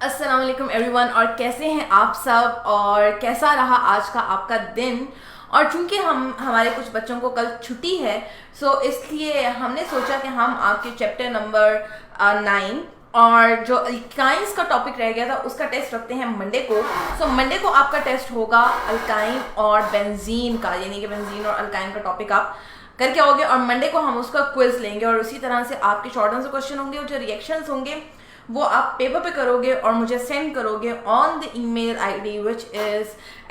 अस्सलाम वालेकुम एवरीवन। और कैसे हैं आप सब और कैसा रहा आज का आपका दिन। और चूंकि हमारे कुछ बच्चों को कल छुट्टी है, सो इसलिए हमने सोचा कि हम आपके चैप्टर नंबर 9 और जो अल्काइंस का टॉपिक रह गया था उसका टेस्ट रखते हैं मंडे को। सो मंडे को आपका टेस्ट होगा अल्काइन और बेंजीन का, यानी कि बेंजीन और अल्काइन का टॉपिक आप करके आओगे और मंडे को हम उसका क्विज लेंगे और उसी तरह से आपके शॉर्ट आंसर क्वेश्चन होंगे और जो रिएक्शंस होंगे वो आप पेपर पे करोगे और मुझे सेंड करोगे on the email ID which is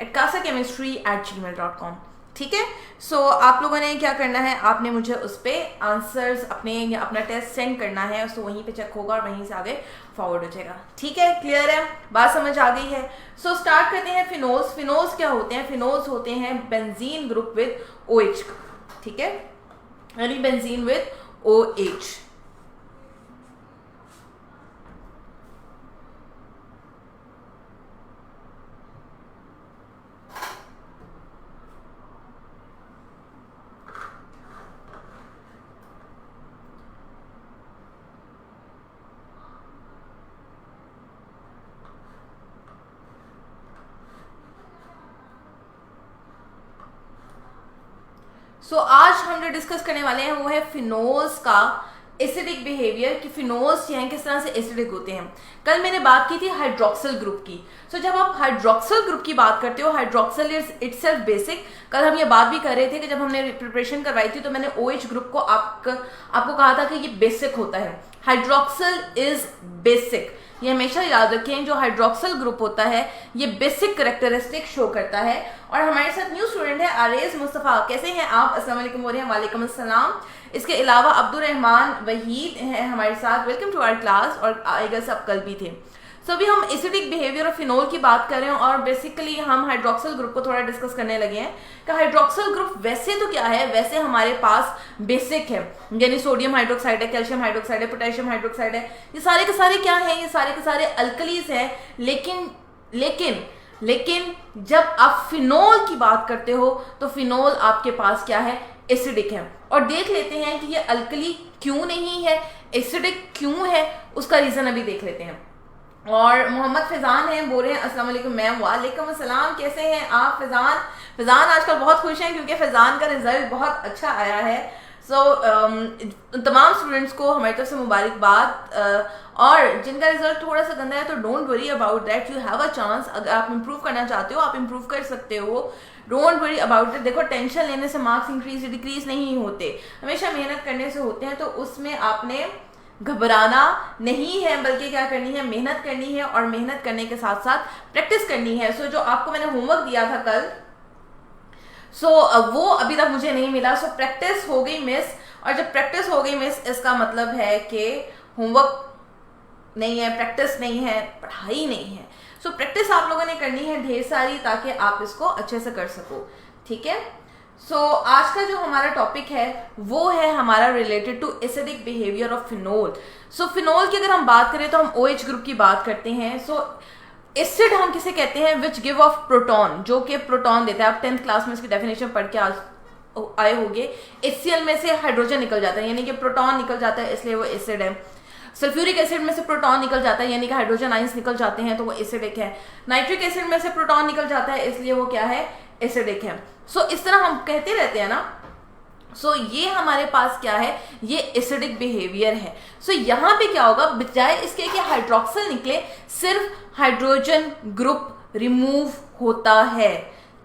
@casachemistry@gmail.com। ठीक है। सो आप लोगों ने क्या करना है, आपने मुझे उस पर आंसर्स अपना टेस्ट सेंड करना है, सो वहीं पे चेक होगा और वहीं से आगे फॉरवर्ड हो जाएगा। ठीक है, क्लियर है, बात समझ आ गई है। सो स्टार्ट करते हैं। फिनोल्स फिनोल्स क्या होते हैं? फिनोल्स होते हैं बेंजीन ग्रुप विद OH। ठीक है, यानी बेंजीन विद OH। सो आज हम जो डिस्कस करने वाले हैं वो है फिनोल्स का एसिडिक बिहेवियर, कि फिनोल्स जो हैं किस तरह से एसिडिक होते हैं। कल मैंने बात की थी हाइड्रोक्सिल ग्रुप की। सो जब आप हाइड्रोक्सिल ग्रुप की बात करते हो, हाइड्रोक्सिल इज इटसेल्फ बेसिक। कल हम ये बात भी कर रहे थे कि जब हमने प्रिपरेशन करवाई थी तो मैंने OH ग्रुप को आपको कहा था कि ये बेसिक होता है। हाइड्रोक्सिल इज बेसिक, ये हमेशा याद रखें। जो हाइड्रोक्सिल ग्रुप होता है ये बेसिक करेक्टरिस्टिक शो करता है। और हमारे साथ न्यू स्टूडेंट है आरेज मुस्तफ़ा। कैसे हैं आप? अस्सलाम वालेकुम। वालेकुम अस्सलाम। इसके अलावा अब्दुल रहमान वहीद हैं हमारे साथ। Welcome to our class. और आएगा सब कल भी थे। सो अभी हम एसिडिक बिहेवियर ऑफ फिनोल की बात कर रहे हैं और बेसिकली हम हाइड्रोक्सिल ग्रुप को थोड़ा डिस्कस करने लगे हैं कि हाइड्रोक्सिल ग्रुप वैसे तो क्या है, वैसे हमारे पास बेसिक है, यानी सोडियम हाइड्रोक्साइड है, कैल्शियम हाइड्रोक्साइड है, पोटेशियम हाइड्रोक्साइड है। ये सारे के सारे क्या है? ये सारे के सारे अल्कलीज हैं। लेकिन जब आप फिनोल की बात करते हो तो फिनोल आपके पास क्या है? एसिडिक है। और देख लेते हैं कि ये अल्कली क्यों नहीं है, एसिडिक क्यों है, उसका रीजन अभी देख लेते हैं। और मोहम्मद फैजान हैं, बोल रहे हैं अस्सलाम वालेकुम मैम। वालेकुम अस्सलाम। कैसे हैं आप फैजान आजकल बहुत खुश हैं क्योंकि फैजान का रिजल्ट बहुत अच्छा आया है। तमाम स्टूडेंट्स को हमारी तरफ से मुबारकबाद। और जिनका रिजल्ट थोड़ा सा गंदा है तो don't worry about that, you have a chance. अगर आप इम्प्रूव करना चाहते हो आप इम्प्रूव कर सकते हो, डोंट वरी अबाउट इट। देखो, टेंशन लेने से मार्क्स इंक्रीज डिक्रीज नहीं होते, हमेशा मेहनत करने से होते हैं। तो उसमें आपने घबराना नहीं है, बल्कि क्या करनी है? मेहनत करनी है और मेहनत करने के साथ साथ प्रैक्टिस करनी है। सो जो आपको मैंने होमवर्क दिया था कल, वो अभी तक मुझे नहीं मिला। सो प्रैक्टिस हो गई मिस, और जब प्रैक्टिस हो गई मिस इसका मतलब है कि होमवर्क नहीं है, प्रैक्टिस नहीं है, पढ़ाई नहीं है। सो प्रैक्टिस आप लोगों ने करनी है ढेर सारी, ताकि आप इसको अच्छे से कर सको। ठीक है। सो आज का जो हमारा टॉपिक है वो है हमारा related to acidic behaviour of phenol. So phenol की अगर हम बात करें तो हम OH ग्रुप की बात करते हैं। सो एसिड हम किसे कहते हैं? विच गिव ऑफ प्रोटॉन, जो कि प्रोटॉन देता है। आप 10th क्लास में इसकी डेफिनेशन पढ़ के आए होंगे। HCl में से हाइड्रोजन निकल जाता है, यानी कि प्रोटॉन निकल जाता है, इसलिए वो एसिड है। सल्फ्यूरिक एसिड में से प्रोटॉन निकल जाता है, यानी कि हाइड्रोजन आइंस निकल जाते हैं, तो वो एसिडिक है। नाइट्रिक एसिड में से प्रोटॉन निकल जाता है, इसलिए वो क्या है? एसिडिक है। सो इस तरह हम कहते रहते हैं ना। सो ये हमारे पास क्या है? ये एसिडिक बिहेवियर है। सो यहाँ पे क्या होगा, बजाय इसके कि हाइड्रोक्सिल निकले, सिर्फ हाइड्रोजन ग्रुप रिमूव होता है।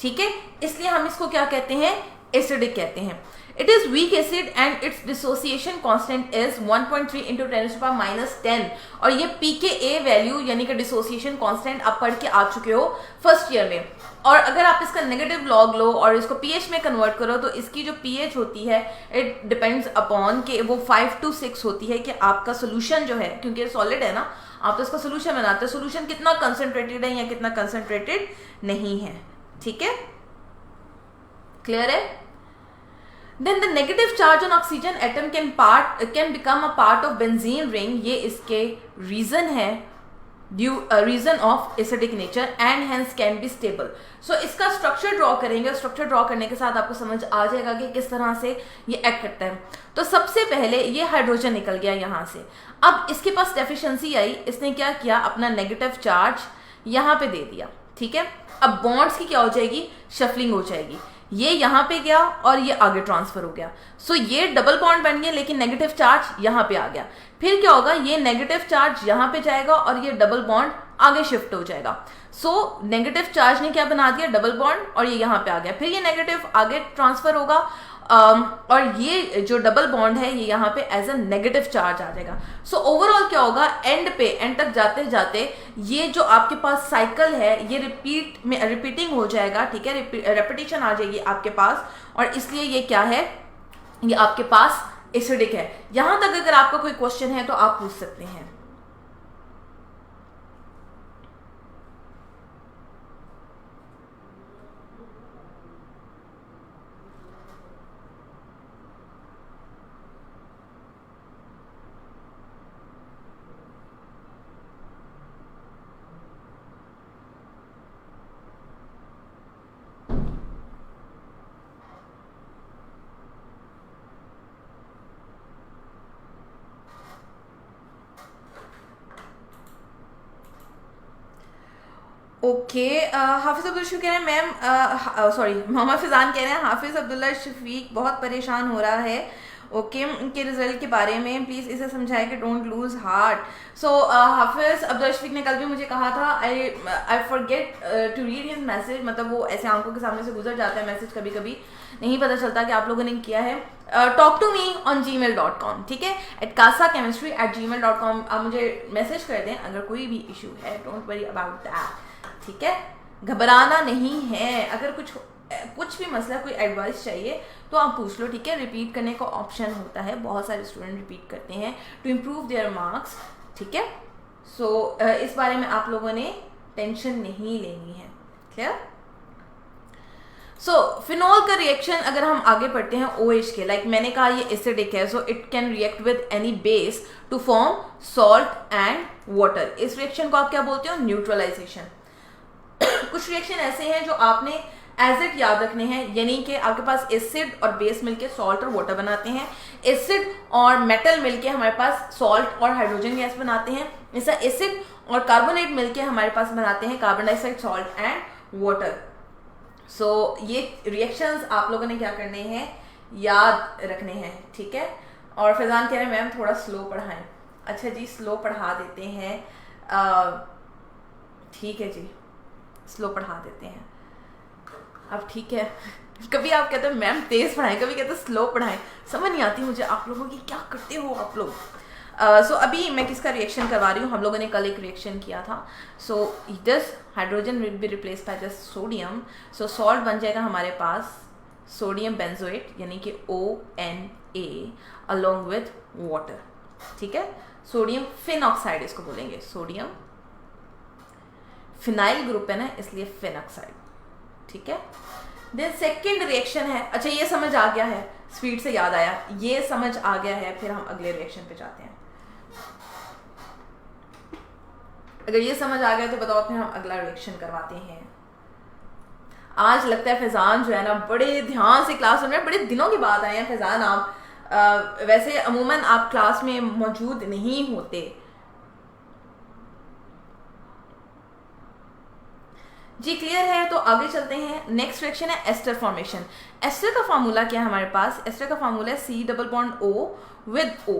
ठीक है, इसलिए हम इसको क्या कहते हैं? एसिडिक कहते हैं। It is weak acid and it's dissociation constant is 1.3 × 10⁻⁻10। और ये pKa वैल्यू यानी कि डिसोसिएशन कांस्टेंट आप पढ़ के आ चुके हो फर्स्ट ईयर में। और अगर आप इसका नेगेटिव लॉग लो और इसको pH में कन्वर्ट करो तो इसकी जो pH होती है इट डिपेंड्स अपॉन कि वो 5 to 6 होती है, कि आपका सोल्यूशन जो है, क्योंकि ये सॉलिड है ना, आप तो इसका सोल्यूशन बनाते हो, सोल्यूशन कितना कंसंट्रेटेड है या कितना कंसंट्रेटेड नहीं है। ठीक है, क्लियर है? Then the negative charge on oxygen atom can become a part of benzene ring। ये इसके रीजन है reason of acidic nature and hence can be stable. So इसका स्ट्रक्चर ड्रॉ करेंगे, स्ट्रक्चर ड्रॉ करने के साथ आपको समझ आ जाएगा कि किस तरह से ये एक्ट करता है। तो सबसे पहले ये हाइड्रोजन निकल गया यहाँ से, अब इसके पास डेफिशिएंसी आई, इसने क्या किया, अपना नेगेटिव चार्ज यहाँ पे दे दिया, ठीक है। अब बॉन्ड्स की क्या हो जाएगी, शफलिंग हो जाएगी, ये यहाँ पे गया और ये आगे ट्रांसफर हो गया। सो ये डबल बॉन्ड बन गया, लेकिन नेगेटिव चार्ज यहाँ पे आ गया। फिर क्या होगा, ये नेगेटिव चार्ज यहाँ पे जाएगा और ये डबल बॉन्ड आगे शिफ्ट हो जाएगा। सो नेगेटिव चार्ज ने क्या बना दिया, डबल बॉन्ड, और ये यहाँ पे आ गया। फिर ये नेगेटिव आगे ट्रांसफर होगा और ये जो डबल बॉन्ड है ये यहाँ पे एज अ नेगेटिव चार्ज आ जाएगा। सो ओवरऑल क्या होगा, एंड तक जाते जाते ये जो आपके पास साइकिल है ये रिपीटिंग हो जाएगा, ठीक है, रेपिटेशन आ जाएगी आपके पास, और इसलिए ये क्या है, ये आपके पास एसिडिक है। यहां तक अगर आपका कोई क्वेश्चन है तो आप पूछ सकते हैं। ओके, हाफिज अब्दुल शफीक कह रहे हैं मैम, सॉरी मोहम्मद फिजान कह रहे हैं हाफिज अब्दुल्ला शफीक बहुत परेशान हो रहा है ओके के रिजल्ट के बारे में, प्लीज़ इसे समझाएं कि don't lose heart. So Hafiz Abdul Shafiq ने कल भी मुझे कहा था, I forget to read his message, मतलब वो ऐसे आंखों के सामने से गुजर जाता है मैसेज, कभी कभी नहीं पता चलता कि आप लोगों ने किया है। Talk to me on gmail.com, ठीक है, @casachemistry@gmail.com आप मुझे मैसेज कर दें अगर कोई भी इशू है, डोंट वरी अबाउट दैट, ठीक है, घबराना नहीं है। अगर कुछ भी मसला, कोई एडवाइस चाहिए तो आप पूछ लो, ठीक है। रिपीट करने का ऑप्शन होता है, बहुत सारे स्टूडेंट रिपीट करते हैं टू इम्प्रूव देयर मार्क्स, ठीक है। सो इस बारे में आप लोगों ने टेंशन नहीं लेनी है, क्लियर। सो फिनॉल का रिएक्शन अगर हम आगे पढ़ते हैं OH के, लाइक मैंने कहा ये एसिडिक है, so it can react with any base to form salt and water. इस रिएक्शन को आप क्या बोलते हो, न्यूट्रलाइजेशन। कुछ रिएक्शन ऐसे हैं जो आपने एसिड याद रखने हैं, यानी कि आपके पास एसिड और बेस मिलके सॉल्ट और वाटर बनाते हैं, एसिड और मेटल मिलके हमारे पास सॉल्ट और हाइड्रोजन गैस बनाते हैं, ऐसा एसिड और कार्बोनेट मिलके हमारे पास बनाते हैं carbon dioxide, salt and water. So ये रिएक्शंस आप लोगों ने क्या करने हैं, याद रखने हैं, ठीक है। और फैजान कह रहे हैं मैम थोड़ा स्लो पढ़ाएं। अच्छा जी, स्लो पढ़ा देते हैं, ठीक है जी, स्लो पढ़ा देते हैं। अब ठीक है, कभी आप कहते हैं मैम तेज पढ़ाएं, कभी कहते हैं स्लो पढ़ाएं, समझ नहीं आती मुझे आप लोगों की, क्या करते हो आप लोग। सो अभी मैं किसका रिएक्शन करवा रही हूँ, हम लोगों ने कल एक रिएक्शन किया था। So this hydrogen will be replace by this sodium, so salt बन जाएगा हमारे पास सोडियम बेंजोएट यानी कि ONA अलोंग विथ वाटर, ठीक है। सोडियम फिनॉक्साइड इसको बोलेंगे, सोडियम फिनाइल ग्रुप है ना, इसलिए फिनॉक्साइड, ठीक है। देन सेकेंड रिएक्शन है, अच्छा ये समझ आ गया है, स्पीड से याद आया, ये समझ आ गया है, फिर हम अगले रिएक्शन पे जाते हैं। अगर ये समझ आ गया तो बताओ, फिर हम अगला रिएक्शन करवाते हैं। आज लगता है फैजान जो है ना बड़े ध्यान से क्लास सुन रहे हैं, बड़े दिनों के बाद आए हैं फैजान आप, वैसे अमूमन आप क्लास में मौजूद नहीं होते। जी क्लियर है, तो आगे चलते हैं। नेक्स्ट रिएक्शन है एस्टर फॉर्मेशन। एस्टर का फार्मूला क्या है हमारे पास, एस्टर का फार्मूला है C+O विद O,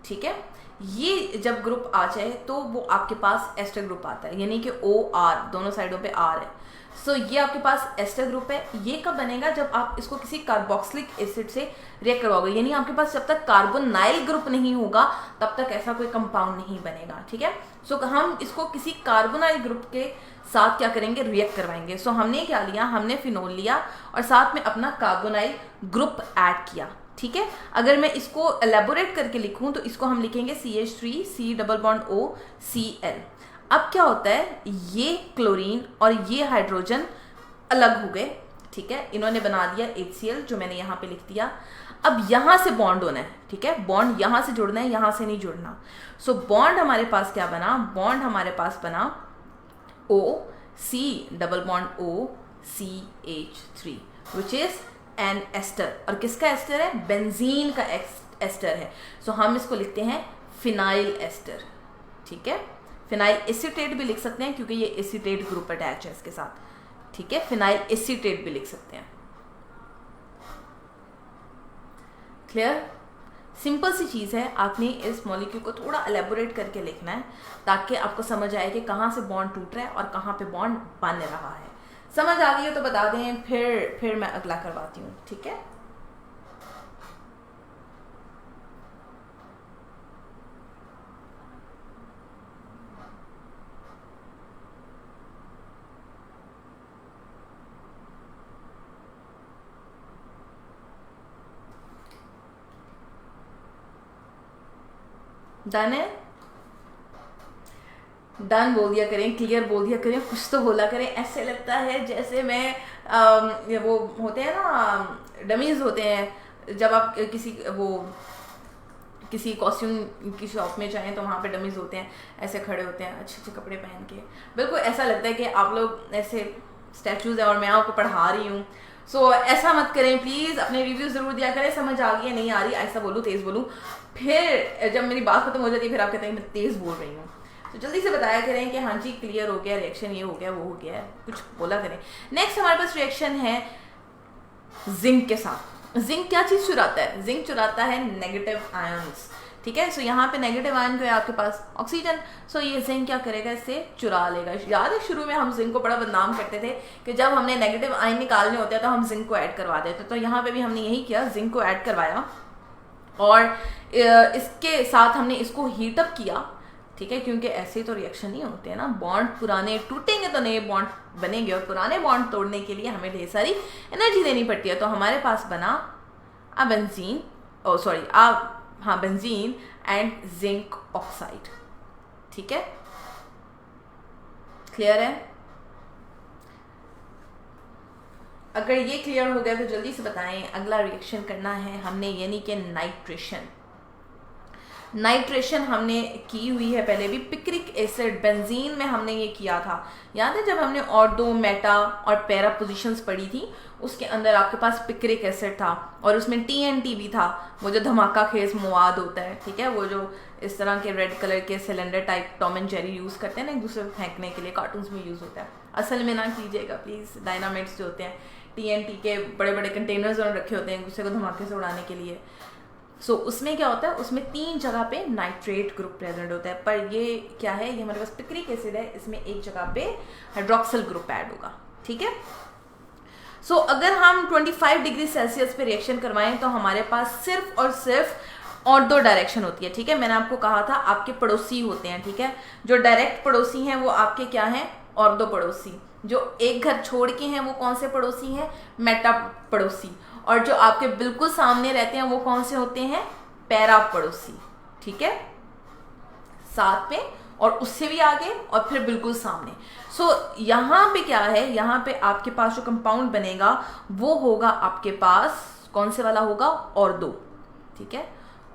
ठीक है। ये जब ग्रुप आ जाए तो वो आपके पास एस्टर ग्रुप आता है, यानी कि OR दोनों साइडों पे R है। सो ये आपके पास एस्टर ग्रुप है। ये कब बनेगा, जब आप इसको किसी कार्बोक्सिलिक एसिड से रिएक्ट करवाओगे, यानी आपके पास जब तक कार्बोनाइल ग्रुप नहीं होगा तब तक ऐसा कोई कंपाउंड नहीं बनेगा, ठीक है। सो हम इसको किसी कार्बोनाइल ग्रुप के साथ क्या करेंगे, रिएक्ट करवाएंगे। सो हमने क्या लिया, हमने फिनोल लिया और साथ में अपना कार्बोनाइल ग्रुप ऐड किया, ठीक है। अगर मैं इसको एलेबोरेट करके लिखूं तो इसको हम लिखेंगे CH3 C+O Cl। अब क्या होता है, ये क्लोरीन और ये हाइड्रोजन अलग हो गए, ठीक है, इन्होंने बना दिया HCl जो मैंने यहाँ पे लिख दिया। अब यहाँ से बॉन्ड होना है, ठीक है, बॉन्ड यहाँ से जुड़ना है, यहाँ से नहीं जुड़ना। सो बॉन्ड हमारे पास क्या बना, बॉन्ड हमारे पास बना O C double bond O C H3 which is an ester. और किसका एस्टर है, बेंजीन का एस्टर है। सो हम इसको लिखते हैं फिनाइल एस्टर, ठीक है। फिनाइल एसीटेट भी लिख सकते हैं क्योंकि ये एसीटेट ग्रुप अटैच है इसके साथ, ठीक है, फिनाइल एसीटेट भी लिख सकते हैं। क्लियर, सिंपल सी चीज़ है, आपने इस मॉलिक्यूल को थोड़ा एलेबोरेट करके लिखना है ताकि आपको समझ आए कि कहाँ से बॉन्ड टूट रहा है और कहाँ पे बॉन्ड बन रहा है। समझ आ गई है तो बता दें, फिर मैं अगला करवाती हूँ, ठीक है। डन है, डन बोल दिया करें, क्लियर बोल दिया करें, कुछ तो बोला करें। ऐसे लगता है जैसे मैं वो होते हैं ना डमीज होते हैं, जब आप किसी कॉस्ट्यूम की शॉप में जाएं तो वहाँ पे डमीज होते हैं, ऐसे खड़े होते हैं अच्छे अच्छे कपड़े पहन के, बिल्कुल ऐसा लगता है कि आप लोग ऐसे स्टैचूज हैं और मैं आपको पढ़ा रही हूँ। सो ऐसा मत करें प्लीज़, अपने रिव्यू ज़रूर दिया करें। समझ आ गई है, नहीं आ रही, ऐसा बोलूँ तेज़ बोलूँ, फिर जब मेरी बात खत्म हो जाती है फिर आप कहते हैं मैं तेज़ बोल रही हूँ। तो जल्दी से बताया करें कि हाँ जी क्लियर हो गया, रिएक्शन ये हो गया, वो हो गया है, कुछ बोला करें। नेक्स्ट हमारे पास रिएक्शन है जिंक के साथ। जिंक क्या चीज़ चुराता है, जिंक चुराता है नेगेटिव आयंस, ठीक है। सो यहाँ पे नेगेटिव आयन को है आपके पास ऑक्सीजन, सो ये जिंक क्या करेगा, इससे चुरा लेगा। याद है शुरू में हम जिंक को बड़ा बदनाम करते थे कि जब हमने नेगेटिव आयन निकालने होते हैं तो हम जिंक को ऐड करवा देते, तो यहाँ पे भी हमने यही किया, जिंक को ऐड करवाया और इसके साथ हमने इसको हीटअप किया, ठीक है, क्योंकि ऐसे तो रिएक्शन नहीं होते हैं ना, बॉन्ड पुराने टूटेंगे तो नए बॉन्ड बनेंगे और पुराने बॉन्ड तोड़ने के लिए हमें ढेर सारी एनर्जी देनी पड़ती है। तो हमारे पास बना benzene, benzene and zinc oxide, ठीक है, क्लियर है। अगर ये क्लियर हो गया तो जल्दी से बताएं, अगला रिएक्शन करना है हमने, यानी कि नाइट्रेशन। नाइट्रेशन हमने की हुई है पहले भी, पिक्रिक एसिड बेंजीन में हमने ये किया था। याद है जब हमने ऑर्थो, मेटा और पैरा पोजीशंस पढ़ी थी, उसके अंदर आपके पास पिक्रिक एसिड था और उसमें TNT भी था, वो जो धमाका खेज मवाद होता है, ठीक है, वो जो इस तरह के रेड कलर के cylinder type Tom and Jerry use करते हैं ना एक दूसरे को फेंकने के लिए, कार्टून्स में यूज़ होता है, असल में ना कीजिएगा प्लीज़। डायनामाइट्स जो होते हैं TNT के बड़े बड़े कंटेनर्स और रखे होते हैं एक दूसरे को धमाके से उड़ाने के लिए। सो उसमें क्या होता है, उसमें 3 जगह पे नाइट्रेट ग्रुप प्रेजेंट होता है, पर ये क्या है, ये हमारे पास पिक्रिक एसिड है, इसमें एक जगह पे हाइड्रोक्सिल ग्रुप ऐड होगा, ठीक है। सो अगर हम 25 डिग्री सेल्सियस पे रिएक्शन करवाएं तो हमारे पास सिर्फ और सिर्फ और 2 डायरेक्शन होती है, ठीक है। मैंने आपको कहा था आपके पड़ोसी होते हैं, ठीक है, जो डायरेक्ट पड़ोसी हैं वो आपके क्या हैं, और 2 पड़ोसी। जो एक घर छोड़ के हैं वो कौन से पड़ोसी हैं, मेटा पड़ोसी। और जो आपके बिल्कुल सामने रहते हैं वो कौन से होते हैं, पैरा पड़ोसी, ठीक है, साथ में और उससे भी आगे और फिर बिल्कुल सामने। सो यहाँ पे क्या है, यहाँ पे आपके पास जो कंपाउंड बनेगा वो होगा आपके पास कौन से वाला होगा, और 2, ठीक है,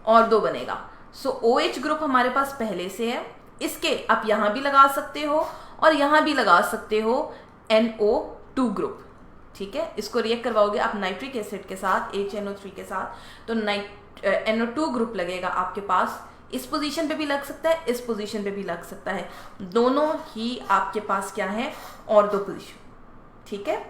और 2 बनेगा। सो OH ग्रुप हमारे पास पहले से है, इसके आप यहाँ भी लगा सकते हो और यहाँ भी लगा सकते हो NO2 ग्रुप, ठीक है। इसको रिएक्ट करवाओगे आप नाइट्रिक एसिड के साथ HNO3 के साथ, तो NO2 ग्रुप लगेगा आपके पास। इस पोजीशन पे भी लग सकता है, इस पोजीशन पे भी लग सकता है, दोनों ही आपके पास क्या है, और 2 पोजीशन, ठीक है।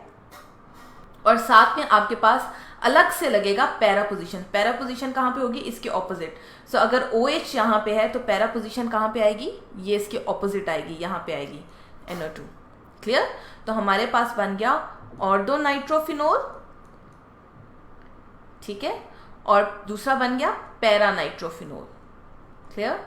और साथ में आपके पास अलग से लगेगा पैरा पोजीशन। पैरा पोजीशन कहाँ पे होगी, इसके ऑपोजिट। सो अगर OH यहाँ पे है तो पैरा पोजीशन कहाँ पे आएगी, ये इसके ऑपोजिट आएगी, यहाँ पे आएगी NO2, क्लियर। तो हमारे पास बन गया और 2 नाइट्रोफिनोल, ठीक है, और दूसरा बन गया पैरा नाइट्रोफिनोल, क्लियर।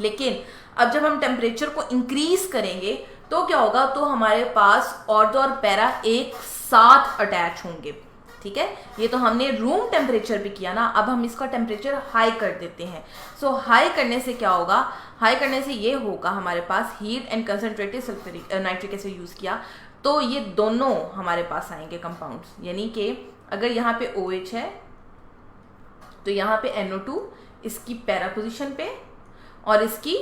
लेकिन अब जब हम टेम्परेचर को इंक्रीज करेंगे तो क्या होगा, तो हमारे पास ऑर्थो और पैरा एक साथ अटैच होंगे, ठीक है। ये तो हमने रूम टेम्परेचर पे किया ना, अब हम इसका टेम्परेचर हाई कर देते हैं। सो हाई करने से क्या होगा, हाई करने से ये होगा हमारे पास heat and concentrated sulphuric nitric acid use किया, तो ये दोनों हमारे पास आएंगे कंपाउंड्स, यानी कि अगर यहाँ पे OH है तो यहाँ पे NO2 इसकी पैरा पोजीशन पे और इसकी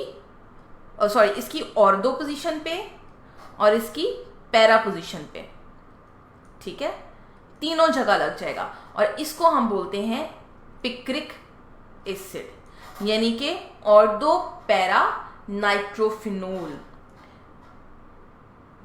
इसकी ऑर्दो पोजीशन पे और इसकी पैरा पोजीशन पे, ठीक है, तीनों जगह लग जाएगा और इसको हम बोलते हैं पिक्रिक एसिड, यानी कि ऑर्दो पैरा नाइट्रोफिनोल।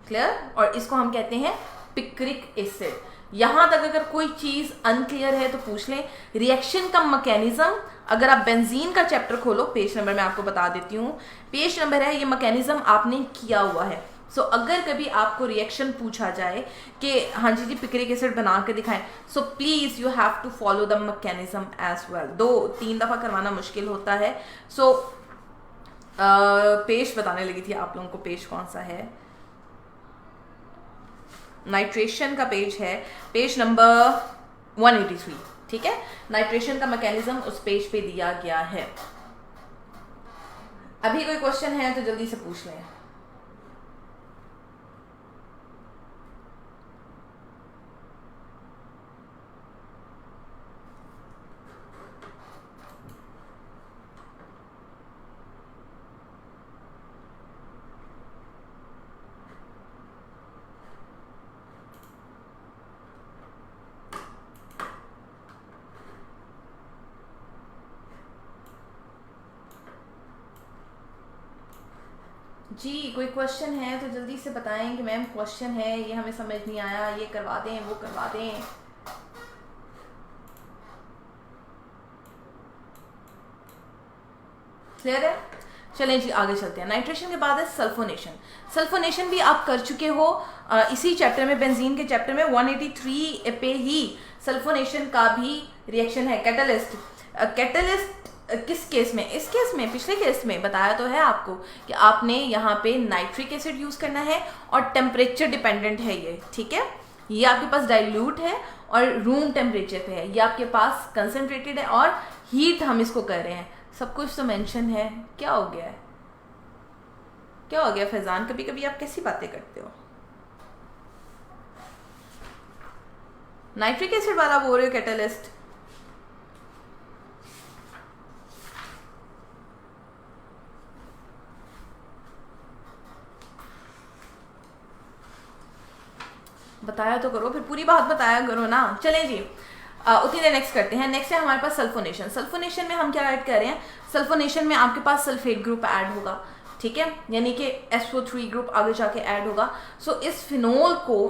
क्लियर? और इसको हम कहते हैं पिक्रिक एसिड। यहां तक अगर कोई चीज अनक्लियर है तो पूछ लें। रिएक्शन का मैकेनिज्म, अगर आप बेंजीन का चैप्टर खोलो, पेज नंबर मैं आपको बता देती हूँ, पेज नंबर है, ये मैकेनिज्म आपने किया हुआ है। सो अगर कभी आपको रिएक्शन पूछा जाए कि हाँ जी पिक्रिक एसिड बना के दिखाएं, so please you have to follow the mechanism as well. 2-3 दफा करवाना मुश्किल होता है। सो पेज बताने लगी थी आप लोगों को, पेज कौन सा है, नाइट्रेशन का पेज है, पेज नंबर 183, ठीक है। नाइट्रेशन का मैकेनिज्म उस पेज पे दिया गया है। अभी कोई क्वेश्चन है तो जल्दी से पूछ लें। जी कोई क्वेश्चन है तो जल्दी से बताएं कि मैम क्वेश्चन है, ये हमें समझ नहीं आया, ये करवा दें, वो करवा दें। क्लियर है? चलें जी आगे चलते हैं। नाइट्रेशन के बाद है सल्फोनेशन। सल्फोनेशन भी आप कर चुके हो इसी चैप्टर में, बेंजीन के चैप्टर में 183 पे ही सल्फोनेशन का भी रिएक्शन है। कैटलिस्ट, कैटलिस्ट किस केस में? इस केस में, पिछले केस में बताया तो है आपको कि आपने यहाँ पे नाइट्रिक एसिड यूज करना है और टेम्परेचर डिपेंडेंट है ये, ठीक है। ये आपके पास डाइल्यूट है और रूम टेम्परेचर पे है, ये आपके पास कंसंट्रेटेड है और हीट हम इसको कर रहे हैं। सब कुछ तो मेंशन है। क्या हो गया है, क्या हो गया फैजान? कभी कभी आप कैसी बातें करते हो? नाइट्रिक एसिड वाला बोल रहे हो कैटलिस्ट? बताया तो करो, फिर पूरी बात बताया करो ना। चलें जी उतनी देर नेक्स्ट करते हैं। नेक्स्ट है हमारे पास सल्फोनेशन। सल्फोनेशन में हम क्या ऐड कर रहे हैं? सल्फोनेशन में आपके पास सल्फेट ग्रुप ऐड होगा, ठीक है, यानी कि SO3 ग्रुप आगे जाके ऐड होगा। सो इस फिनोल को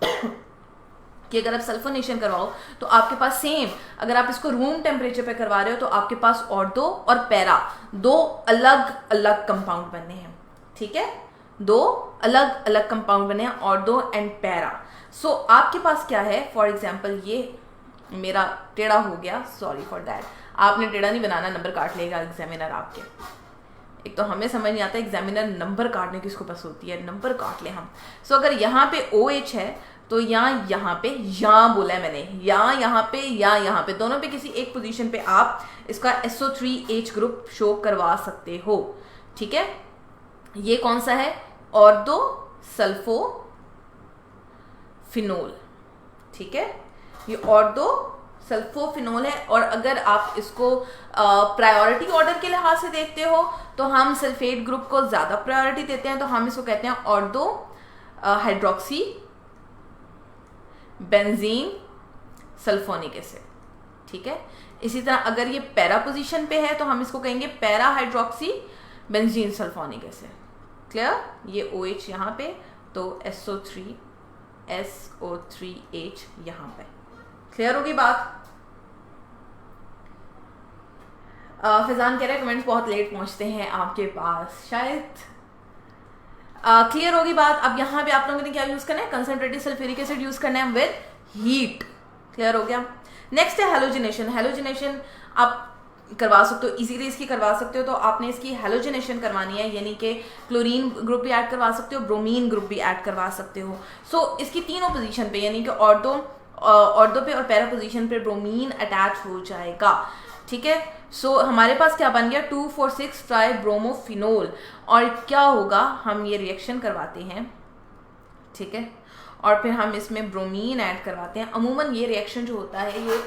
कि अगर आप सल्फोनेशन करवाओ तो आपके पास सेम, अगर आप इसको रूम टेम्परेचर पे करवा रहे हो तो आपके पास ऑर्दो और पैरा दो अलग अलग कंपाउंड बनने हैं, ठीक है, दो अलग अलग कंपाउंड बने हैं, ऑर्दो एंड पैरा। सो आपके पास क्या है, फॉर एग्जाम्पल ये मेरा टेढ़ा हो गया, सॉरी फॉर दैट। आपने टेढ़ा नहीं बनाना, नंबर काट लेगा एग्जामिनर आपके। एक तो हमें समझ नहीं आता एग्जामिनर नंबर काटने किसको पसंद होती है, नंबर काट ले हम। सो अगर यहाँ पे OH है तो यहाँ पे बोला है मैंने, यहाँ पे यहाँ पे, दोनों पे किसी एक पोजीशन पे आप इसका SO3H ग्रुप शो करवा सकते हो, ठीक है। ये कौन सा है? ऑर्दो सल्फो फिनोल, ठीक है, ये ऑर्दो सल्फोफिनोल है। और अगर आप इसको प्रायोरिटी ऑर्डर के लिहाज से देखते हो तो हम सल्फेट ग्रुप को ज्यादा प्रायोरिटी देते हैं, तो हम इसको कहते हैं ortho hydroxy benzene sulphonic acid, ठीक है। इसी तरह अगर ये पैरा पोजीशन पे है तो हम इसको कहेंगे para hydroxy benzene sulphonic acid. Clear? ये OH यहाँ पे तो SO3H यहाँ पे। क्लियर होगी बात? फैजान कह रहे हैं कमेंट्स बहुत लेट पहुंचते हैं आपके पास, शायद क्लियर होगी बात। अब यहाँ पे आप लोगों ने क्या यूज करना है? कंसंट्रेटेड सल्फ्यूरिक एसिड यूज करना है विद हीट। क्लियर हो गया? नेक्स्ट है हेलोजिनेशन। हेलोजिनेशन आप करवा सकते हो, इजीली इसकी करवा सकते हो, तो आपने इसकी हेलोजिनेशन करवानी है, यानी कि क्लोरीन ग्रुप भी ऐड करवा सकते हो, ब्रोमीन ग्रुप भी ऐड करवा सकते हो। सो इसकी तीनों पोजीशन पे, यानी कि ऑर्दो पे और पैरा पोजीशन पे ब्रोमीन अटैच हो जाएगा, ठीक है। सो हमारे पास क्या बन गया? 2,4,6 ट्राई ब्रोमोफिनोल। और क्या होगा? हम ये रिएक्शन करवाते हैं, ठीक है, और फिर हम इसमें ब्रोमीन ऐड करवाते हैं। अमूमन ये रिएक्शन जो होता है ये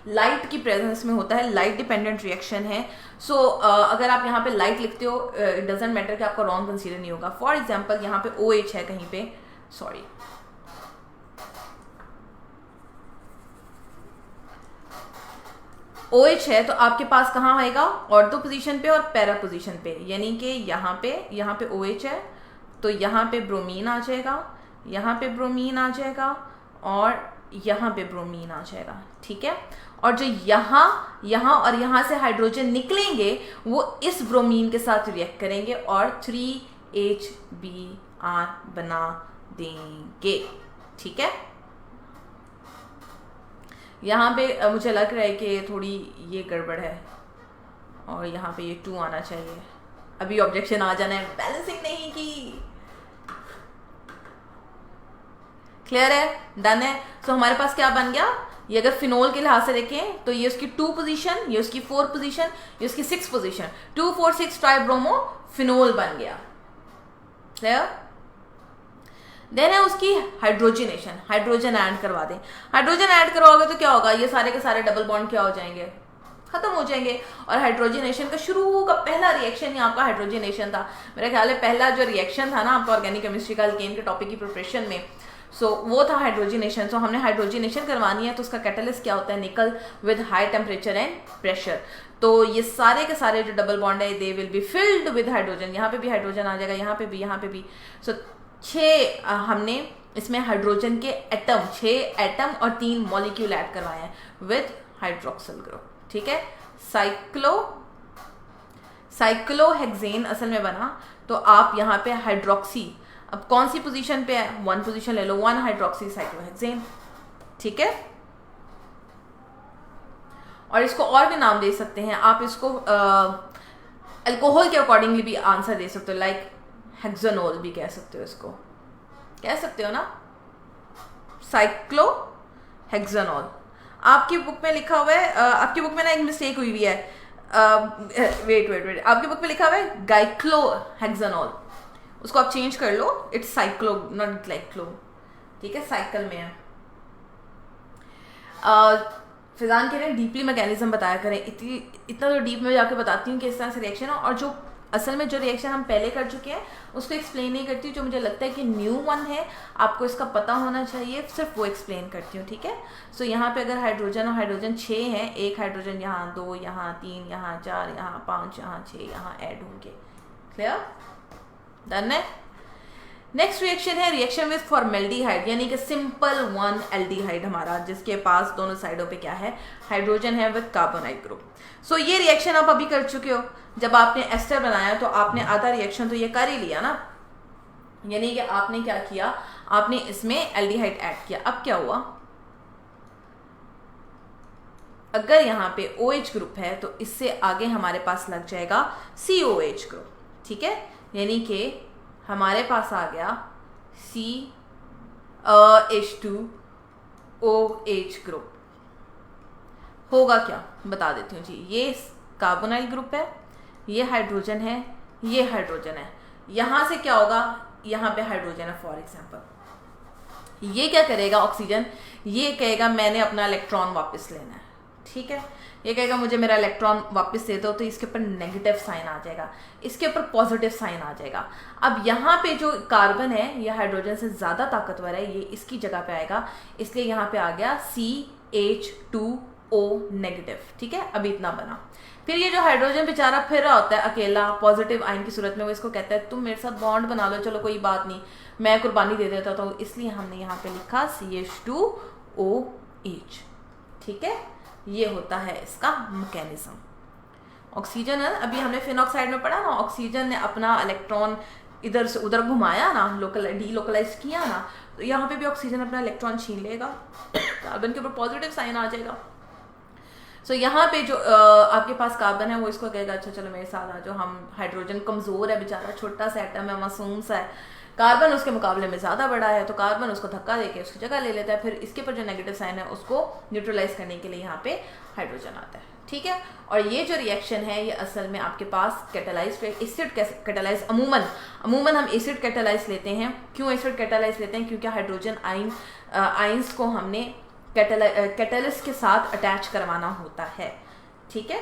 लाइट की प्रेजेंस में होता है, लाइट डिपेंडेंट रिएक्शन है। सो अगर आप यहाँ पे लाइट लिखते हो इट डजेंट मैटर कि आपका रॉन्ग कंसीडर नहीं होगा। फॉर एग्जाम्पल यहाँ पे OH है कहीं पे, सॉरी OH है, तो आपके पास कहाँ आएगा, ऑर्थो पोजीशन पे और पैरा पोजीशन पे, यानी कि यहाँ पे OH है तो यहाँ पे ब्रोमीन आ जाएगा, यहाँ पे ब्रोमीन आ जाएगा और यहाँ पे ब्रोमीन आ जाएगा, ठीक है। और जो यहाँ और यहाँ से हाइड्रोजन निकलेंगे वो इस ब्रोमीन के साथ रिएक्ट करेंगे और 3HBr बना देंगे, ठीक है। यहाँ पे मुझे लग रहा है कि थोड़ी ये गड़बड़ है और यहाँ पे ये 2 आना चाहिए। अभी ऑब्जेक्शन आ जाना है, बैलेंसिंग नहीं की। क्लियर है, डन है। सो हमारे पास क्या बन गया, ये अगर फिनोल के लिहाज से देखें तो ये उसकी 2 पोजीशन, ये उसकी 4 पोजीशन, ये उसकी 6 पोजीशन, 2 4 6 ट्राइब्रोमो फिनोल बन गया। क्लियर। देन है उसकी हाइड्रोजनेशन, हाइड्रोजन ऐड करवा दें। हाइड्रोजन ऐड करवाओगे तो क्या होगा, ये सारे के सारे डबल बॉन्ड क्या हो जाएंगे, खत्म हो जाएंगे। और हाइड्रोजनेशन का शुरू का पहला रिएक्शन ही आपका हाइड्रोजनेशन था। मेरा ख्याल है पहला जो रिएक्शन था ना आपका ऑर्गेनिक केमिस्ट्री का अल्केन के टॉपिक की प्रिपरेशन में, सो वो था हाइड्रोजनेशन। सो हमने हाइड्रोजनेशन करवानी है तो उसका कैटलिस्ट क्या होता है, निकल with high temperature and pressure. तो ये सारे के सारे जो डबल बॉन्ड है they will be filled with hydrogen. यहाँ पे भी हाइड्रोजन आ जाएगा, यहाँ पे भी, यहाँ पे भी। सो 6 हमने इसमें हाइड्रोजन के एटम, 6 एटम और 3 मॉलिक्यूल ऐड करवाए हैं विद हाइड्रोक्सिल ग्रुप, ठीक है। साइक्लोहेक्सेन असल में बना, तो आप यहाँ पे हाइड्रोक्सी, अब कौन सी पोजीशन पे है, 1 पोजीशन ले लो, 1 हाइड्रोक्सी साइक्लोहेक्सेन, ठीक है। और इसको और भी नाम दे सकते हैं आप, इसको अल्कोहल के अकॉर्डिंगली भी आंसर दे सकते हो, लाइक हेक्सानोल भी कह सकते हो, इसको कह सकते हो ना, साइक्लोहेक्सानोल। आपकी बुक में लिखा हुआ है, आपकी बुक में ना एक मिस्टेक हुई है, वेट आपकी बुक में लिखा हुआ है गाइक्लोहेक्सानोल, उसको आप चेंज कर लो, इट्स साइक्लो नॉट ग्लाइक्लो, ठीक है, साइकिल में है। फिजान कह रहे हैं डीपली मैकेनिज्म बताया करें, इतना तो डीप में जाके बताती हूँ कि इस तरह से रिएक्शन है, और जो असल में जो रिएक्शन हम पहले कर चुके हैं उसको एक्सप्लेन नहीं करती, जो मुझे लगता है कि न्यू वन है आपको इसका पता होना चाहिए, सिर्फ वो एक्सप्लेन करती हूँ, ठीक है। सो यहाँ पे अगर हाइड्रोजन और हाइड्रोजन 6 हैं, एक हाइड्रोजन यहाँ 2, यहाँ 3, यहाँ 4, यहाँ 5, यहाँ 6, यहाँ ऐड होंगे। क्लियर, डन है। नेक्स्ट रिएक्शन है रिएक्शन विद फॉर्मेल्डिहाइड, यानी कि सिंपल 1 एल्डिहाइड हमारा, जिसके पास दोनों साइडों पे क्या है, हाइड्रोजन है विद कार्बोनाइल ग्रुप। सो ये रिएक्शन आप अभी कर चुके हो, जब आपने एस्टर बनाया तो आपने आधा रिएक्शन तो ये कर ही लिया ना, यानी कि आपने क्या किया, आपने इसमें एल्डिहाइड ऐड किया। अब क्या हुआ, अगर यहाँ पे OH ग्रुप है तो इससे आगे हमारे पास लग जाएगा COH ग्रुप, ठीक है, यानी कि हमारे पास आ गया H2OH ग्रुप। होगा क्या बता देती हूँ जी, ये कार्बोनाइल ग्रुप है, ये हाइड्रोजन है, ये हाइड्रोजन है, यहाँ से क्या होगा, यहाँ पे हाइड्रोजन है फॉर एग्जांपल, ये क्या करेगा ऑक्सीजन, ये कहेगा मैंने अपना इलेक्ट्रॉन वापस लेना है, ठीक है, ये कहेगा मुझे मेरा इलेक्ट्रॉन वापस दे दो, तो इसके ऊपर नेगेटिव साइन आ जाएगा, इसके ऊपर पॉजिटिव साइन आ जाएगा। अब यहाँ पे जो कार्बन है ये हाइड्रोजन से ज़्यादा ताकतवर है, ये इसकी जगह पे आएगा, इसलिए यहाँ पे आ गया CH2O नेगेटिव, ठीक है। अभी इतना बना, फिर ये जो हाइड्रोजन बेचारा फिर रहा होता है अकेला पॉजिटिव आयन की सूरत में, वो इसको कहता है तुम मेरे साथ बॉन्ड बना लो, चलो कोई बात नहीं, मैं कुर्बानी दे देता, तो इसलिए हमने यहाँ पे लिखा CH2OH, ठीक है। ये होता है इसका मैकेनिज्म। ऑक्सीजन है, अभी हमने फिनॉक्साइड में पढ़ा ना, ऑक्सीजन ने अपना इलेक्ट्रॉन इधर से उधर घुमाया ना, डीलोकलाइज किया ना, तो यहाँ पे भी ऑक्सीजन अपना इलेक्ट्रॉन छीन लेगा, कार्बन के ऊपर पॉजिटिव साइन आ जाएगा। सो यहाँ पे जो आपके पास कार्बन है वो इसको कहेगा अच्छा चलो मेरे साथ आ जाओ, हम हाइड्रोजन कमज़ोर है बेचारा, छोटा सा एटम है, मासूम सा है, कार्बन उसके मुकाबले में ज़्यादा बड़ा है, तो कार्बन उसको धक्का देके उसकी जगह ले लेता है, फिर इसके पर जो नेगेटिव साइन है उसको न्यूट्रलाइज करने के लिए यहाँ पे हाइड्रोजन आता है। ठीक है। और ये जो रिएक्शन है ये असल में आपके पास कैटालाइज एसिड कैटालाइज अमूमन हम एसिड कैटालाइज लेते हैं। क्यों एसिड कैटालाइज लेते हैं? क्योंकि हाइड्रोजन आइंस को हमने कैटालिस्ट के साथ अटैच करवाना होता है, ठीक है।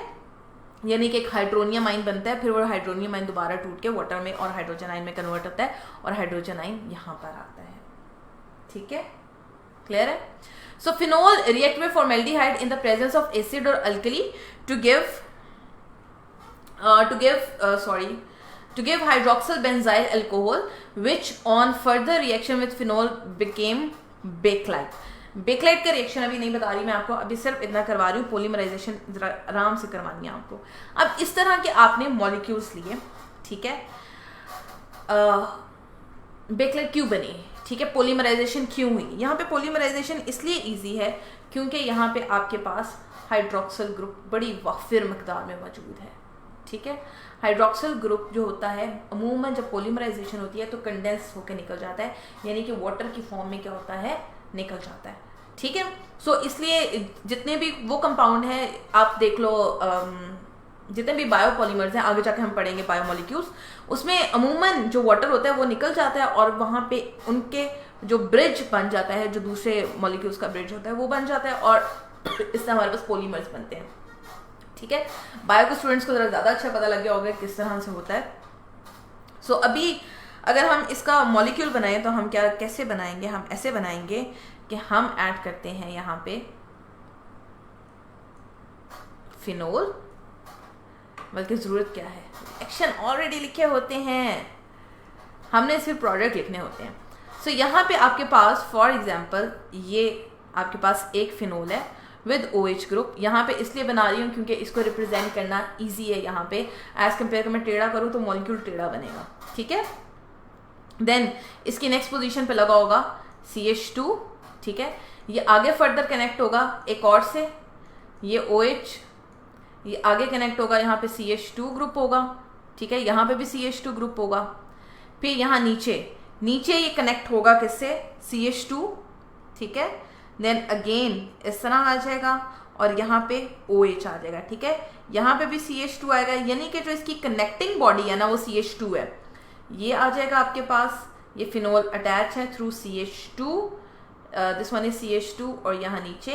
यानी कि एक हाइड्रोनियम आइन बनता है, फिर वो हाइड्रोनियम आइन दोबारा टूट के वाटर में और हाइड्रोजन आइन में कन्वर्ट होता है और हाइड्रोजन आइन यहाँ पर आता है, ठीक है। क्लियर है? So phenol react with formaldehyde in the presence of acid और alkali to give hydroxyl benzyl alcohol which on further reaction with phenol became bakelite। Bakelite का रिएक्शन अभी नहीं बता रही मैं आपको, अभी सिर्फ इतना करवा रही हूँ, पॉलीमराइजेशन जरा आराम से करवानी है आपको। अब इस तरह के आपने मॉलिक्यूल्स लिए, ठीक है। बेकलाइट क्यों बनी, ठीक है, पॉलीमराइजेशन क्यों हुई? यहाँ पे पॉलीमराइजेशन इसलिए इजी है क्योंकि यहाँ पे आपके पास हाइड्रोक्सिल ग्रुप बड़ी वाफिर मकदार में मौजूद है, ठीक है। हाइड्रोक्सिल ग्रुप जो होता है अमूमन जब पॉलीमराइजेशन होती है तो कंडेंस होकर निकल जाता है, यानी कि वाटर की फॉर्म में क्या होता है, निकल जाता है, ठीक है। सो इसलिए जितने भी वो कंपाउंड है आप देख लो, जितने भी बायोपॉलीमर्स हैं आगे जाके हम पढ़ेंगे बायोमोलिक्यूल्स, उसमें अमूमन जो वाटर होता है वो निकल जाता है और वहाँ पे उनके जो ब्रिज बन जाता है, जो दूसरे मॉलिक्यूल्स का ब्रिज होता है वो बन जाता है और इससे हमारे पास पॉलीमर्स बनते हैं, ठीक है। बायो के स्टूडेंट्स को जरा ज़्यादा अच्छा पता लग गया होगा किस तरह से होता है। सो अभी अगर हम इसका मॉलिक्यूल बनाएं तो हम कैसे बनाएंगे? हम ऐसे बनाएंगे कि हम ऐड करते हैं यहाँ पे फिनोल, बल्कि ज़रूरत क्या है, एक्शन ऑलरेडी लिखे होते हैं, हमने सिर्फ प्रोडक्ट लिखने होते हैं। सो यहाँ पे आपके पास फॉर एग्जांपल ये आपके पास एक फिनोल है विद OH ग्रुप। यहाँ पे इसलिए बना रही हूँ क्योंकि इसको रिप्रेजेंट करना इजी है। यहाँ पे एज कम्पेयर कर मैं टेढ़ा करूँ तो मॉलिक्यूल टेढ़ा बनेगा, ठीक है। देन इसकी नेक्स्ट पोजीशन पे लगा होगा CH2, ठीक है। ये आगे फर्दर कनेक्ट होगा एक और से, ये OH, ये आगे कनेक्ट होगा, यहाँ पे CH2 ग्रुप होगा, ठीक है। यहाँ पे भी CH2 ग्रुप होगा। फिर यहाँ नीचे ये कनेक्ट होगा किससे? CH2, ठीक है। देन अगेन इस तरह आ जाएगा और यहाँ पे OH आ जाएगा, ठीक है। यहाँ पे भी CH2 आएगा, यानी कि जो इसकी कनेक्टिंग बॉडी है ना वो CH2 है। ये आ जाएगा आपके पास, ये फिनोल अटैच है through CH2, this one is CH2 और यहाँ नीचे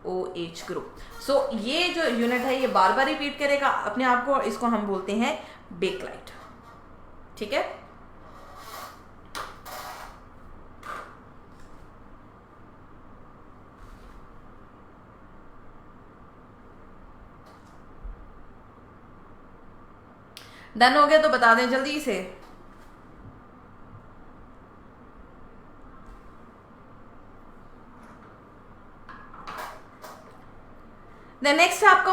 OH ग्रुप। सो ये जो यूनिट है ये बार बार रिपीट करेगा अपने आप को, इसको हम बोलते हैं बेकलाइट, ठीक है। डन हो गया तो बता दें जल्दी से। नेक्स्ट है आपका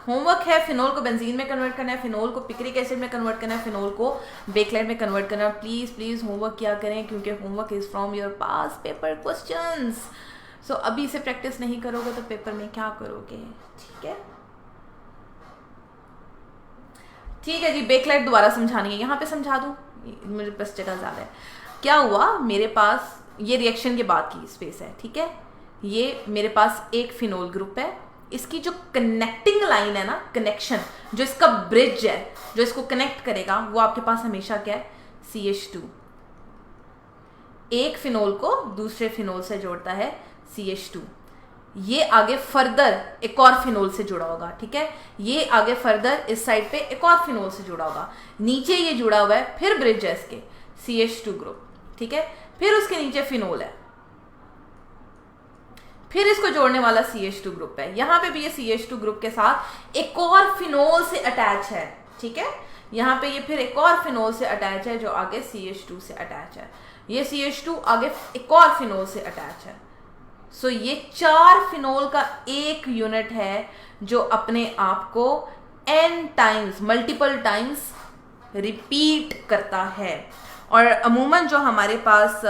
होमवर्क है फिनोल को बेंजीन में कन्वर्ट करना है, फिनोल को पिक्रिक एसिड में कन्वर्ट करना है, फिनोल को बेकलाइट में कन्वर्ट करना है। प्लीज होमवर्क क्या करें क्योंकि homework is from your past paper questions. So अभी से प्रैक्टिस नहीं करोगे तो पेपर में क्या करोगे, ठीक है। ठीक है जी, बेकलाइट दोबारा समझानी है, यहाँ पे समझा दूँ, मेरे पास जगह ज़्यादा है। क्या हुआ, मेरे पास ये रिएक्शन के बाद की स्पेस है, ठीक है। ये मेरे पास एक फिनोल ग्रुप है, इसकी जो कनेक्टिंग लाइन है ना, कनेक्शन जो इसका ब्रिज है जो इसको कनेक्ट करेगा वो आपके पास हमेशा क्या है? CH2। एक फिनोल को दूसरे फिनोल से जोड़ता है CH2। ये आगे फर्दर एक और फिनोल से जुड़ा होगा, ठीक है। ये आगे फर्दर इस साइड पे एक और फिनोल से जुड़ा होगा, नीचे ये जुड़ा हुआ है, फिर ब्रिज है इसके CH2 ग्रुप, ठीक है। फिर उसके नीचे फिनोल है, फिर इसको जोड़ने वाला CH2 ग्रुप है। यहाँ पे भी ये CH2 ग्रुप के साथ एक और फिनोल से अटैच है, ठीक है। यहाँ पे ये फिर एक और फिनोल से अटैच है जो आगे CH2 से अटैच है। ये CH2 आगे एक और फिनोल से अटैच है। सो ये 4 फिनोल का एक यूनिट है जो अपने आप को n times, multiple times repeat करता है। और अमूमन जो हमारे पास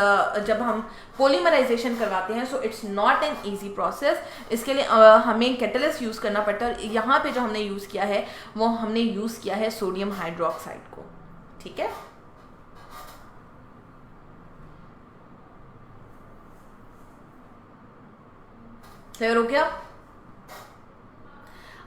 जब हम पॉलीमराइजेशन करवाते हैं, so it's not an easy process. इसके लिए हमें कैटलिस्ट यूज़ करना पड़ता है। और यहाँ पे जो हमने यूज़ किया है वो हमने यूज़ किया है सोडियम हाइड्रोक्साइड को, ठीक है। क्लियर हो गया?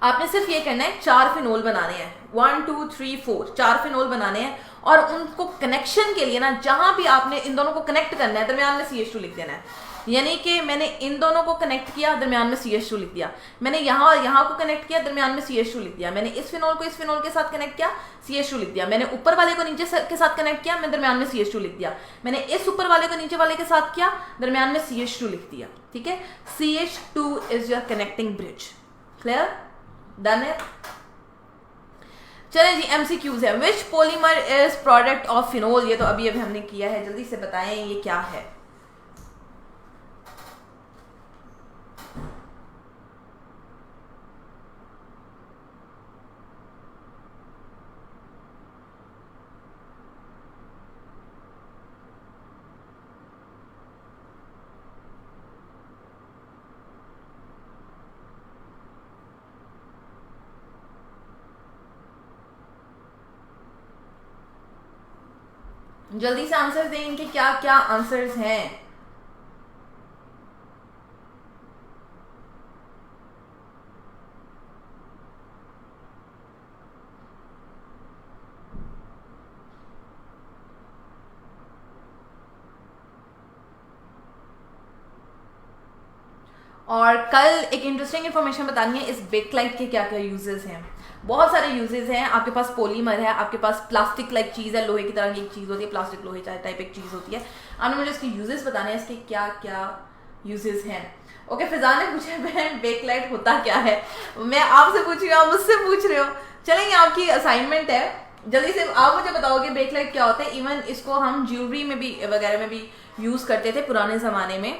आपने सिर्फ ये करना है 4 फिनोल बनाने हैं, 1 2 3 4, 4 फिनोल बनाने हैं और उनको कनेक्शन के लिए ना जहां भी आपने इन दोनों को कनेक्ट करना है दरमियान में CH2 लिख देना है। यानी कि मैंने इन दोनों को कनेक्ट किया, दरमियान में CH2 लिख दिया, मैंने यहाँ को कनेक्ट किया, दरमियान में CH2 लिख दिया, मैंने इस फिनोल को इस फिनोल के साथ कनेक्ट किया, CH2 लिख दिया, मैंने ऊपर वाले को नीचे के साथ कनेक्ट किया, मैं दरमियान में CH2 लिख दिया, मैंने इस ऊपर वाले को नीचे वाले के साथ किया, दरमियान में CH2 लिख दिया। ठीक है, CH2 is your connecting bridge. Clear? Done है? चले जी, MCQs है। Which polymer is product of phenol? ये तो अभी हमने किया है, जल्दी से बताएं ये क्या है। जल्दी से आंसर दें, इनके क्या क्या आंसर्स हैं। और कल एक इंटरेस्टिंग इन्फॉर्मेशन बतानी है, इस बेकलाइट के क्या क्या यूजेस हैं। बहुत सारे यूजेस हैं। आपके पास पॉलीमर है, आपके पास प्लास्टिक लाइक चीज़ है, लोहे की तरह की एक चीज़ होती है, प्लास्टिक लोहे टाइप एक चीज़ होती है। आपने मुझे इसके यूजेस बताने हैं, इसके क्या क्या यूजेस हैं। ओके, फिजा ने पूछा बहन बेकलाइट होता क्या है। मैं आपसे पूछ रही हूँ, आप मुझसे पूछ रहे हो। चलेंगे, आपकी असाइनमेंट है, जल्दी से आप मुझे बताओगे बेकलाइट क्या होता है। इवन इसको हम ज्वेलरी में भी वगैरह में भी यूज़ करते थे पुराने ज़माने में।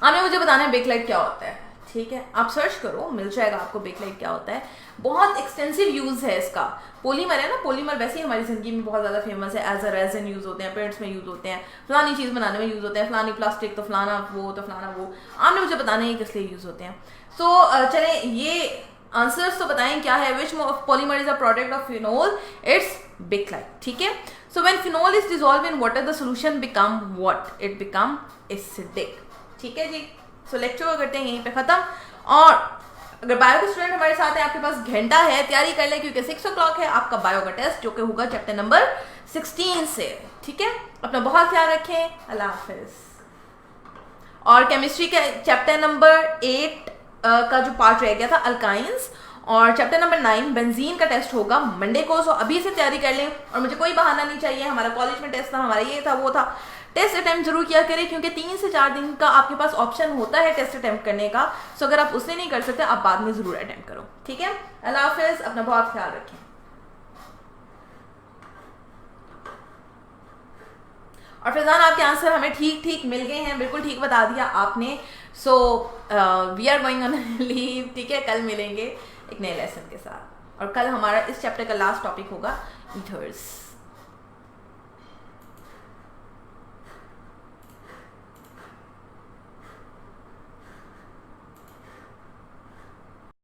आपने मुझे बताना है बेकलाइट क्या होता है। ठीक है, आप सर्च करो, मिल जाएगा आपको बेकलाइट क्या होता है। बहुत एक्सटेंसिव यूज है इसका। पॉलीमर है ना, पॉलीमर वैसे ही हमारी जिंदगी में बहुत ज़्यादा फेमस है। एज अ रेजन यूज़ होते हैं, पेंट्स में यूज़ होते हैं, फलानी चीज़ बनाने में यूज़ होते हैं, फलानी प्लास्टिक तो फलाना वो तो फलाना वो। आपने मुझे बताना है किस लिए यूज़ होते हैं। सो चले ये आंसर्स तो बताएं क्या है। Which polymer is a product of phenol? It's Bakelite. ठीक है, so when phenol is dissolve in water the solution become what? It become acidic. ठीक है जी, सो लेक्चर को करते हैं यहीं पे खत्म। और अगर बायो के स्टूडेंट हमारे साथ हैं, आपके पास घंटा है, तैयारी कर ले क्योंकि 6 o'clock है आपका बायो का टेस्ट, जो कि होगा चैप्टर नंबर 16 से। ठीक है, अपना बहुत ख्याल रखें, अल्लाह हाफिज। और केमिस्ट्री के चैप्टर नंबर 8 का जो पार्ट रह गया था अल्काइंस, और चैप्टर नंबर 9 बेंजीन का टेस्ट होगा मंडे को। सो अभी से तैयारी कर लें, और मुझे कोई बहाना नहीं चाहिए। हमारा कॉलेज में टेस्ट था, हमारा ये था वो था। टेस्ट अटैम्प्ट जरूर किया करें, क्योंकि 3 से 4 दिन का आपके पास ऑप्शन होता है टेस्ट अटैम्प्ट करने का। सो अगर आप उससे नहीं कर सकते, आप बाद में जरूर अटैम्प्ट करो। ठीक है, अल्लाह हाफिज, अपना बहुत ख्याल रखें। और फैजान, आपके आंसर हमें ठीक ठीक मिल गए हैं, बिल्कुल ठीक बता दिया आपने। So we are going on leave. ठीक है, कल मिलेंगे एक नए लेसन के साथ, और कल हमारा इस चैप्टर का लास्ट टॉपिक होगा ईथर्स।